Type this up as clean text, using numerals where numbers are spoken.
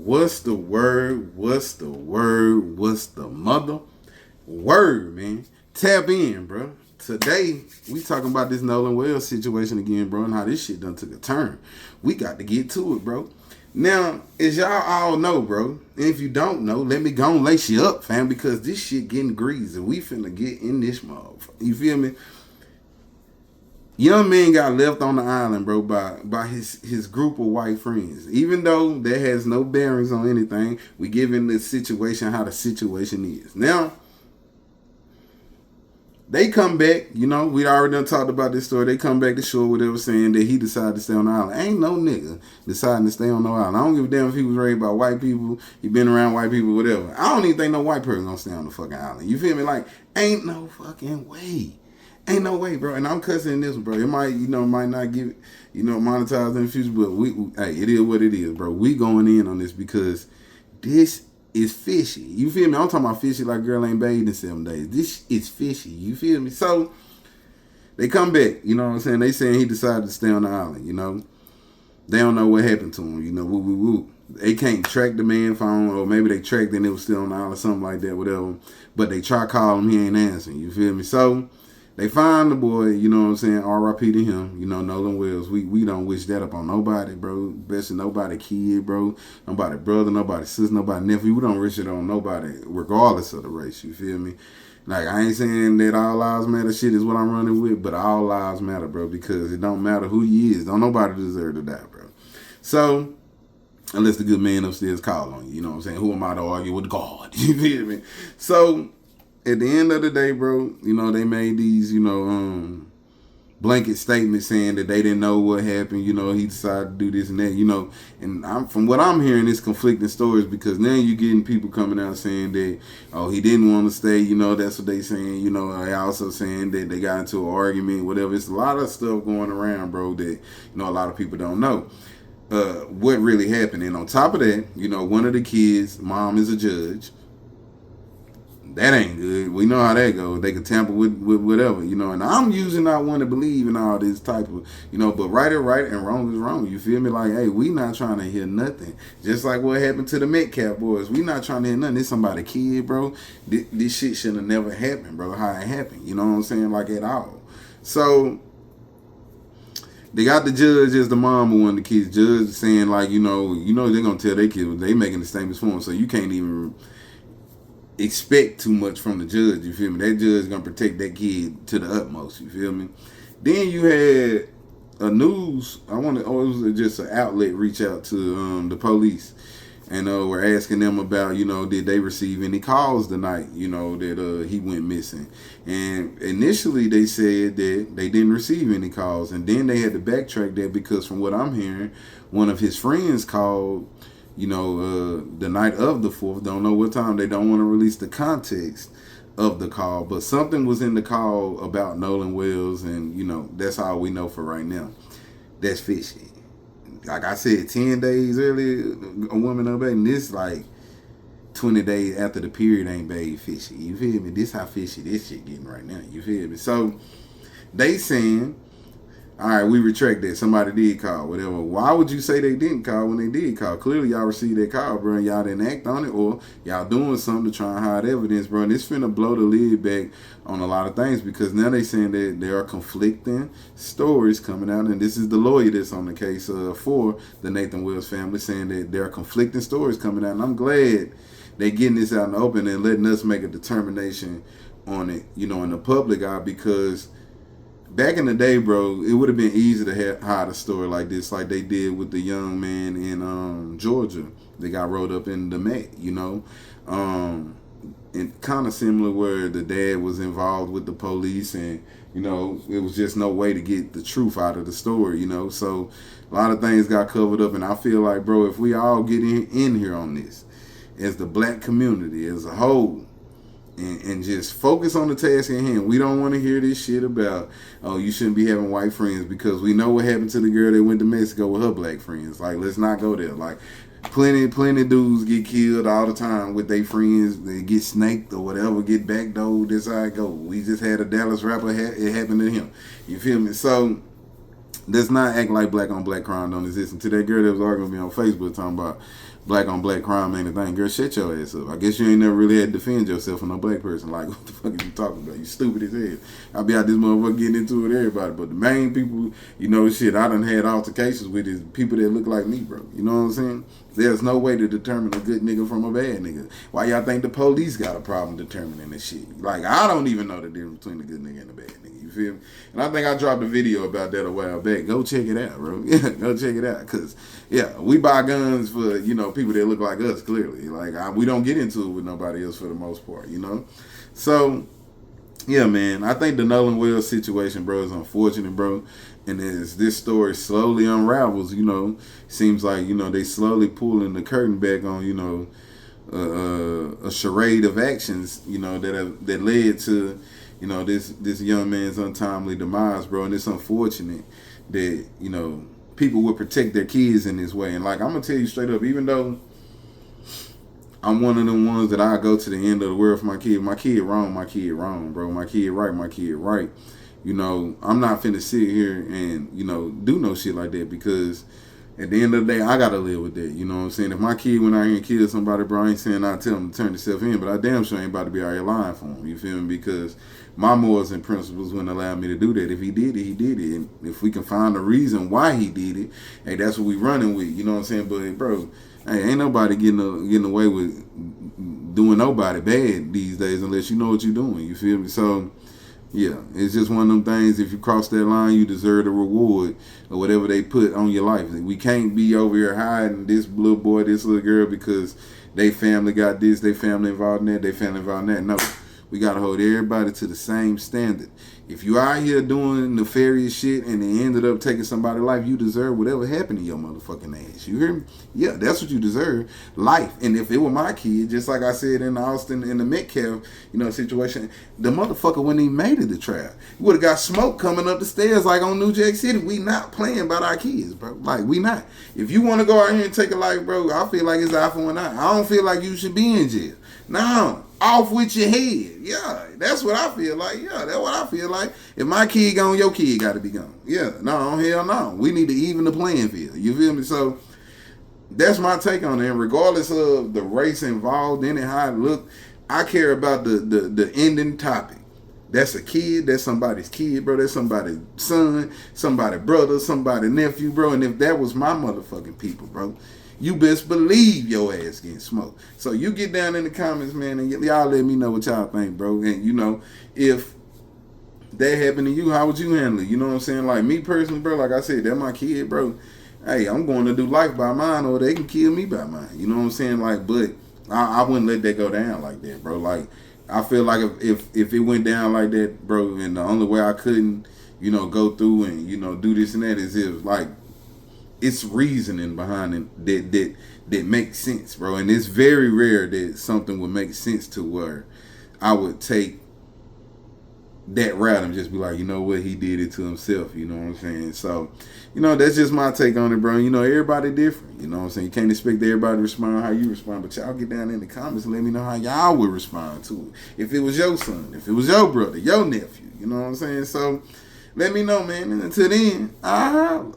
What's the word? What's the word? What's the mother word, man? Tap in, bro. Today, we talking about this Nolan Wells situation again, bro, and how this shit done took a turn. We got to get to it, bro. Now, as y'all all know, bro, and if you don't know, let me go and lace you up, fam, because this shit getting greasy. We finna get in this motherfucker. You feel me? Young man got left on the island, bro, by his group of white friends. Even though that has no bearings on anything, we giving the situation how the situation is. Now, they come back, we already done talked about this story. They come back to shore, whatever, saying that he decided to stay on the island. Ain't no nigga deciding to stay on the island. I don't give a damn if he was raised by white people, he been around white people, whatever. I don't even think no white person gonna stay on the fucking island. You feel me? Like, ain't no fucking way. Ain't no way, bro. And I'm cussing this one, bro. It might not get, monetized in the future, but hey, it is what it is, bro. We going in on this because this is fishy. You feel me? I'm talking about fishy like girl ain't bathed in 7 days. This is fishy. You feel me? So they come back. You know what I'm saying? They saying he decided to stay on the island. They don't know what happened to him. Woo woo woo. They can't track the man phone, or maybe they tracked and it was still on the island, something like that, whatever. But they try calling him, he ain't answering. You feel me? So they find the boy, you know what I'm saying, R.I.P. to him, Nolan Wells. We don't wish that upon nobody, bro. Especially nobody kid, bro. Nobody brother, nobody sister, nobody nephew. We don't wish it on nobody, regardless of the race, you feel me? Like, I ain't saying that all lives matter shit is what I'm running with, but all lives matter, bro, because it don't matter who you is. Don't nobody deserve to die, bro. So, unless the good man upstairs call on you, you know what I'm saying? Who am I to argue with God? You feel me? So, at the end of the day, bro, they made these, blanket statements saying that they didn't know what happened. He decided to do this and that, and from what I'm hearing, it's conflicting stories because now you're getting people coming out saying that, oh, he didn't want to stay. That's what they saying. They also saying that they got into an argument, whatever. It's a lot of stuff going around, bro, that, a lot of people don't know what really happened. And on top of that, one of the kids' mom is a judge. That ain't good. We know how that goes. They can tamper with whatever, And I'm usually not one to believe in all this type of, but right is right and wrong is wrong. You feel me? Like, hey, we not trying to hear nothing. Just like what happened to the Metcalf boys. We not trying to hear nothing. This somebody kid, bro. This shit should have never happened, bro. How it happened. You know what I'm saying? Like, at all. So they got the judge as the mom of one of the kids. Judge saying, like, they're going to tell their kids they making the statements for them. So you can't even expect too much from the judge, you feel me? That judge gonna protect that kid to the utmost, you feel me? Then you had a news, it was just an outlet reach out to the police and we're asking them about, did they receive any calls the night, that he went missing. And initially they said that they didn't receive any calls, and then they had to backtrack that because from what I'm hearing, one of his friends called the night of the 4th. Don't know what time. They don't want to release the context of the call, but something was in the call about Nolan Wells, and that's all we know for right now. That's fishy. Like I said, 10 days earlier, a woman up, and this like 20 days after the period ain't bathed fishy. You feel me? This how fishy this shit getting right now. You feel me? So they saying, all right, we retract that. Somebody did call, whatever. Why would you say they didn't call when they did call? Clearly, y'all received that call, bro, and y'all didn't act on it, or y'all doing something to try and hide evidence, bro. And it's finna blow the lid back on a lot of things because now they saying that there are conflicting stories coming out, and this is the lawyer that's on the case for the Nathan Wells family saying that there are conflicting stories coming out, and I'm glad they getting this out in the open and letting us make a determination on it, in the public eye, because back in the day, bro, it would have been easy to hide a story like this, like they did with the young man in Georgia that got rolled up in the Met, and kind of similar where the dad was involved with the police, and it was just no way to get the truth out of the story, So a lot of things got covered up, and I feel like, bro, if we all get in here on this as the black community as a whole, and just focus on the task at hand. We don't want to hear this shit about, oh, you shouldn't be having white friends, because we know what happened to the girl that went to Mexico with her black friends. Like, let's not go there. Like, plenty dudes get killed all the time with their friends. They get snaked or whatever, get backdoored. That's how it go. We just had a Dallas rapper, it happened to him. You feel me? So let's not act like black on black crime don't exist. And to that girl that was arguing with me on Facebook talking about, black on black crime ain't a thing. Girl, shut your ass up. I guess you ain't never really had to defend yourself from no black person. Like, what the fuck are you talking about? You stupid as hell. I be out this motherfucker getting into it with everybody. But the main people, you know, shit, I done had altercations with is people that look like me, bro. You know what I'm saying? There's no way to determine a good nigga from a bad nigga. Why y'all think the police got a problem determining this shit? Like, I don't even know the difference between a good nigga and a bad nigga. You feel me? And I think I dropped a video about that a while back. Go check it out, bro. Yeah, go check it out. Because, yeah, we buy guns for, you know, people that look like us, clearly. Like, we don't get into it with nobody else for the most part, you know? So, yeah, man, I think the Nolan Wells situation, bro, is unfortunate, bro. And as this story slowly unravels, you know, seems like, you know, they slowly pulling the curtain back on, you know, a charade of actions, you know, that led to, you know, this young man's untimely demise, bro. And it's unfortunate that, you know, people would protect their kids in this way. And like, I'm gonna tell you straight up, even though I'm one of them ones that I go to the end of the world for my kid wrong, bro. My kid right. You know, I'm not finna sit here and, you know, do no shit like that, because at the end of the day, I gotta live with that. You know what I'm saying? If my kid went out here and killed somebody, bro, I ain't saying I tell him to turn himself in, but I damn sure ain't about to be out here lying for him. You feel me? Because my morals and principles wouldn't allow me to do that. If he did it, he did it. And if we can find a reason why he did it, hey, that's what we running with. You know what I'm saying? But, bro, hey, ain't nobody getting away with doing nobody bad these days unless you know what you're doing. You feel me? So, yeah, it's just one of them things. If you cross that line, you deserve the reward or whatever they put on your life. We can't be over here hiding this little boy, this little girl, because they family got this, they family involved in that, they family involved in that. No, we got to hold everybody to the same standard. If you out here doing nefarious shit and it ended up taking somebody's life, you deserve whatever happened to your motherfucking ass. You hear me? Yeah, that's what you deserve. Life. And if it were my kid, just like I said in Austin, in the Metcalf, you know, situation, the motherfucker wouldn't even made it to trial. You would have got smoke coming up the stairs like on New Jack City. We not playing about our kids, bro. Like, we not. If you want to go out here and take a life, bro, I feel like it's eye for an eye. I don't feel like you should be in jail. No. Off with your head. Yeah, that's what I feel like. Yeah, that's what I feel like. If my kid gone, your kid got to be gone. Yeah, no, hell no. We need to even the playing field. You feel me? So that's my take on it. And regardless of the race involved in it, how it look, I care about the ending topic. That's a kid. That's somebody's kid, bro. That's somebody's son, somebody's brother, somebody's nephew, bro. And if that was my motherfucking people, bro, you best believe your ass getting smoked. So you get down in the comments, man, and y'all let me know what y'all think, bro. And, you know, if that happened to you, how would you handle it? You know what I'm saying? Like, me personally, bro, like I said, that's my kid, bro. Hey, I'm going to do life by mine, or they can kill me by mine. You know what I'm saying? Like, but I wouldn't let that go down like that, bro. Like, I feel like if it went down like that, bro, and the only way I couldn't, you know, go through and, you know, do this and that is if, like, it's reasoning behind it that makes sense, bro. And it's very rare that something would make sense to where I would take that route and just be like, you know what, he did it to himself. You know what I'm saying? So, you know, that's just my take on it, bro. You know, everybody different. You know what I'm saying? You can't expect everybody to respond how you respond, but y'all get down in the comments and let me know how y'all would respond to it. If it was your son, if it was your brother, your nephew, you know what I'm saying? So let me know, man. And until then, I holla.